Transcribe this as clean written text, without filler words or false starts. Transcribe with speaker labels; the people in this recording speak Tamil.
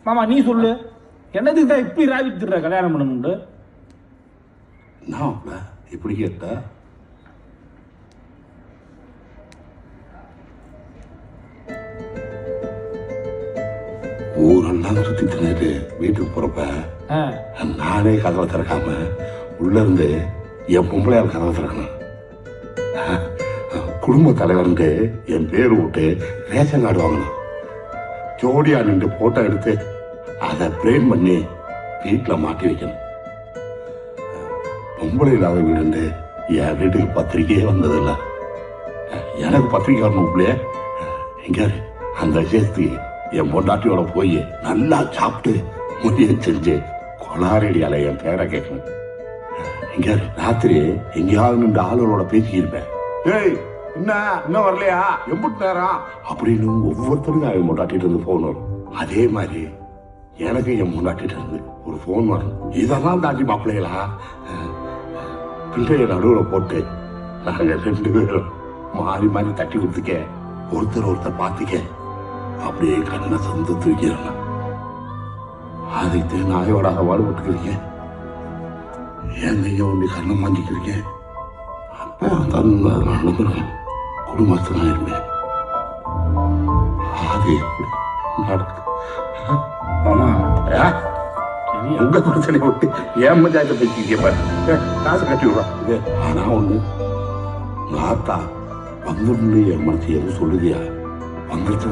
Speaker 1: மாமா நீ சொல்லு, என்னதுக்கு தான் இப்படி ராவித்துற கல்யாணம் பண்ணணும்னு?
Speaker 2: நான் இப்படி கேட்டா ஊரெல்லாம் சுத்தி தின்னுட்டு வீட்டுக்கு போறப்ப நானே கதவை திறக்காம உள்ள இருந்து என் பொம்பளையால் கதவை திறக்கணும். குடும்ப தலைவர்ந்து என் பேர் விட்டு ரேஷன் கார்டு வாங்கணும். ஜோடியா நின்று போட்டோ எடுத்து அதை பிரேம் பண்ணி வீட்டில் மாட்டி வைக்கணும். பொம்பளை இல்லாத வீடு என் வீட்டுக்கு பத்திரிக்கையே வந்ததில்ல. எனக்கு பத்திரிக்கை வரணும் பிள்ளைய. எங்க அந்த விஷயத்துக்கு என் பொண்டாட்டியோட போய் நல்லா சாப்பிட்டு முடிய செஞ்சு கொலாரடியால என் பேரை கேட்கணும். எங்க ராத்திரி எங்கேயாவது நின்று ஆளுகளோட பேசியிருப்பேன். ஏய் இன்னும் வரலையா, எம்பிட்டு நேரம் அப்படின்னு ஒவ்வொருத்தருக்கும் அவன் முண்டாட்டிட்டு இருந்து போன் வரும். அதே மாதிரி எனக்கு என் முண்டாட்டிட்டு இருந்து ஒரு போன் வரும். இதெல்லாம் தாண்டி மாப்பிள்ளைகளா பிள்ளைய நடுவில் போட்டு நாங்க 2 பேரும் மாறி மாறி தட்டி கொடுத்துக்க, ஒருத்தர் பார்த்துக்க, அப்படியே கண்ணை சொந்த தூக்கிடலாம். அதுக்கு நாயோட வாழ்பட்டுக்கிறீங்க, என் கையை ஒண்டி கண்ணை மாஞ்சிக்கிறீங்க. அப்ப நடந்துடும். குடும்பத்தில் நான் இருப்பேன். அது எப்படி நடக்கு? உங்க பிரச்சனை விட்டு ஏன் மஜாக்க பேசிக்க காசு கட்டி விடுறான். ஆனா ஒண்ணு, உங்க ஆத்தா வந்துட்டு என் மனசு எதுவும் சொல்லுதியா வந்துட்டு